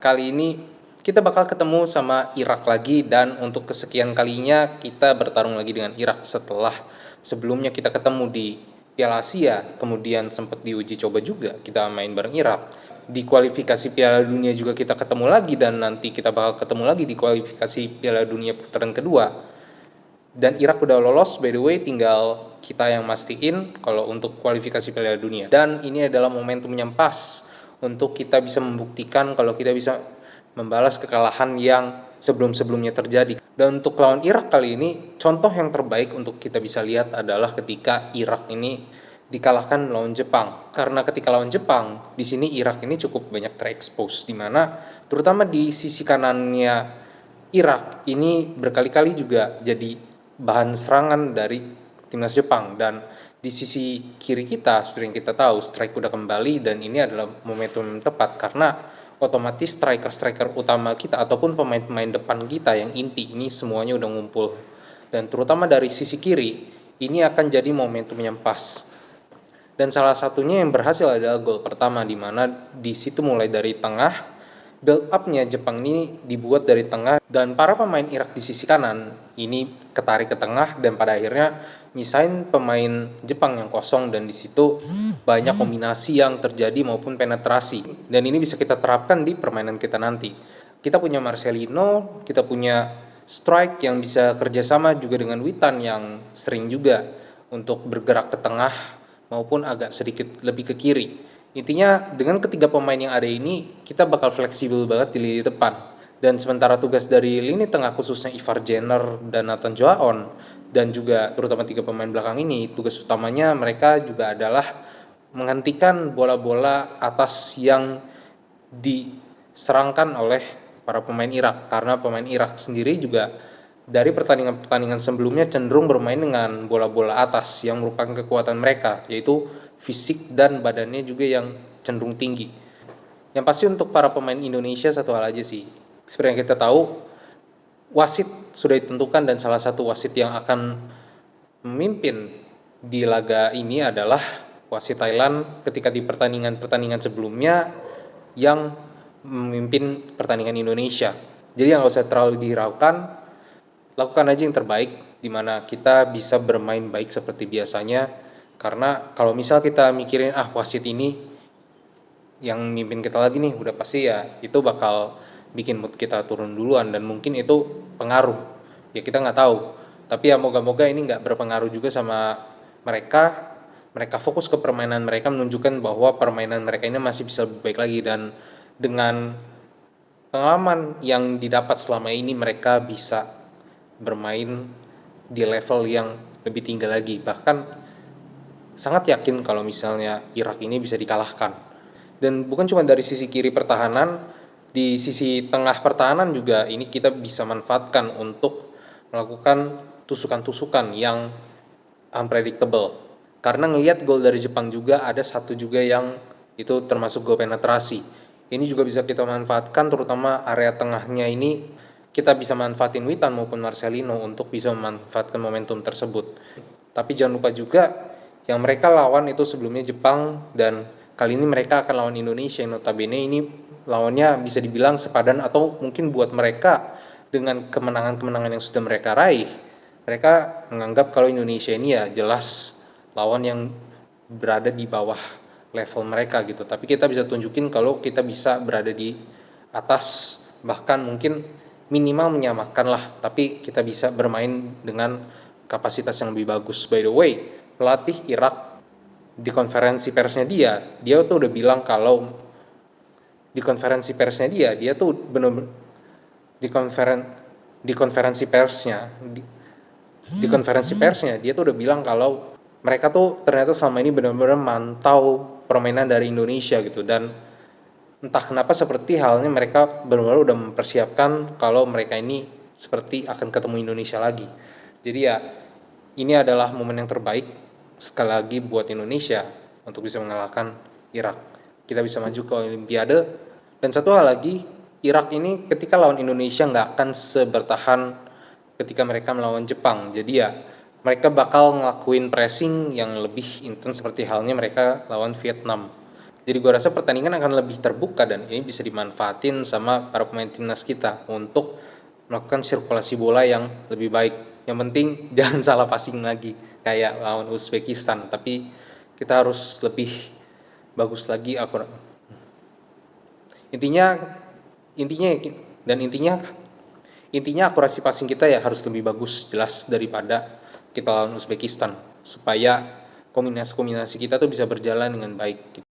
Kali ini kita bakal ketemu sama Irak lagi dan untuk kesekian kalinya kita bertarung lagi dengan Irak setelah sebelumnya kita ketemu di Piala Asia, kemudian sempat diuji coba juga kita main bareng Irak. Di kualifikasi Piala Dunia juga kita ketemu lagi dan nanti kita bakal ketemu lagi di kualifikasi Piala Dunia putaran kedua. Dan Irak udah lolos by the way, tinggal kita yang mastiin kalau untuk kualifikasi Piala Dunia. Dan ini adalah momentum yang pas untuk kita bisa membuktikan kalau kita bisa membalas kekalahan yang sebelum-sebelumnya terjadi. Dan untuk lawan Irak kali ini, contoh yang terbaik untuk kita bisa lihat adalah ketika Irak ini dikalahkan lawan Jepang. Karena ketika lawan Jepang, di sini Irak ini cukup banyak terekspos, di mana terutama di sisi kanannya Irak ini berkali-kali juga jadi bahan serangan dari timnas Jepang. Dan di sisi kiri kita, seperti yang kita tahu, strike udah kembali dan ini adalah momentum yang tepat karena otomatis striker-striker utama kita ataupun pemain-pemain depan kita yang inti ini semuanya udah ngumpul. Dan terutama dari sisi kiri, ini akan jadi momentum yang pas. Dan salah satunya yang berhasil adalah gol pertama, di mana di situ mulai dari tengah, build up-nya Jepang ini dibuat dari tengah dan para pemain Irak di sisi kanan ini ketarik ke tengah dan pada akhirnya nyisain pemain Jepang yang kosong dan di situ banyak kombinasi yang terjadi maupun penetrasi dan ini bisa kita terapkan di permainan kita nanti. Kita punya Marcelino, kita punya Strike yang bisa kerjasama juga dengan Witan yang sering juga untuk bergerak ke tengah maupun agak sedikit lebih ke kiri. Intinya dengan ketiga pemain yang ada ini kita bakal fleksibel banget di lini depan. Dan sementara tugas dari lini tengah khususnya Ivar Jenner dan Nathan Joaon dan juga terutama tiga pemain belakang ini, tugas utamanya mereka juga adalah menghentikan bola-bola atas yang diserangkan oleh para pemain Irak, karena pemain Irak sendiri juga dari pertandingan-pertandingan sebelumnya cenderung bermain dengan bola-bola atas yang merupakan kekuatan mereka, yaitu fisik dan badannya juga yang cenderung tinggi. Yang pasti untuk para pemain Indonesia satu hal aja sih, seperti yang kita tahu, wasit sudah ditentukan dan salah satu wasit yang akan memimpin di laga ini adalah wasit Thailand ketika di pertandingan-pertandingan sebelumnya yang memimpin pertandingan Indonesia. Jadi yang nggak usah terlalu dihiraukan, lakukan aja yang terbaik di mana kita bisa bermain baik seperti biasanya. Karena kalau misal kita mikirin wasit ini yang mimpin kita lagi nih, udah pasti ya itu bakal bikin mood kita turun duluan dan mungkin itu pengaruh. Ya kita nggak tahu. Tapi ya moga-moga ini nggak berpengaruh juga sama mereka. Mereka fokus ke permainan mereka, menunjukkan bahwa permainan mereka ini masih bisa lebih baik lagi dan dengan pengalaman yang didapat selama ini mereka bisa bermain di level yang lebih tinggi lagi. Bahkan sangat yakin kalau misalnya Irak ini bisa dikalahkan. Dan bukan cuma dari sisi kiri pertahanan, di sisi tengah pertahanan juga ini kita bisa manfaatkan untuk melakukan tusukan-tusukan yang unpredictable. Karena ngelihat gol dari Jepang juga ada satu juga yang itu termasuk gol penetrasi. Ini juga bisa kita manfaatkan, terutama area tengahnya ini kita bisa manfaatin Witan maupun Marcelino untuk bisa memanfaatkan momentum tersebut. Tapi jangan lupa juga yang mereka lawan itu sebelumnya Jepang dan kali ini mereka akan lawan Indonesia yang notabene ini lawannya bisa dibilang sepadan atau mungkin buat mereka dengan kemenangan-kemenangan yang sudah mereka raih, mereka menganggap kalau Indonesia ini ya jelas lawan yang berada di bawah level mereka gitu. Tapi kita bisa tunjukin kalau kita bisa berada di atas, bahkan mungkin minimal menyamakan lah, tapi kita bisa bermain dengan kapasitas yang lebih bagus. By the way, pelatih Irak di konferensi persnya dia tuh udah bilang kalau di konferensi persnya dia tuh bener-bener di konferensi persnya dia tuh udah bilang kalau mereka tuh ternyata selama ini benar-benar mantau permainan dari Indonesia gitu, dan entah kenapa seperti halnya mereka benar-benar udah mempersiapkan kalau mereka ini seperti akan ketemu Indonesia lagi. Jadi ya ini adalah momen yang terbaik sekali lagi buat Indonesia untuk bisa mengalahkan Irak. Kita bisa maju ke Olimpiade. Dan satu hal lagi, Irak ini ketika lawan Indonesia nggak akan sebertahan ketika mereka melawan Jepang. Jadi ya mereka bakal ngelakuin pressing yang lebih intens seperti halnya mereka lawan Vietnam. Jadi gue rasa pertandingan akan lebih terbuka dan ini bisa dimanfaatin sama para pemain timnas kita untuk melakukan sirkulasi bola yang lebih baik. Yang penting jangan salah passing lagi kayak lawan Uzbekistan, tapi kita harus lebih bagus lagi akurat. Intinya intinya dan intinya akurasi passing kita ya harus lebih bagus jelas daripada kita lawan Uzbekistan supaya kombinasi kita tuh bisa berjalan dengan baik.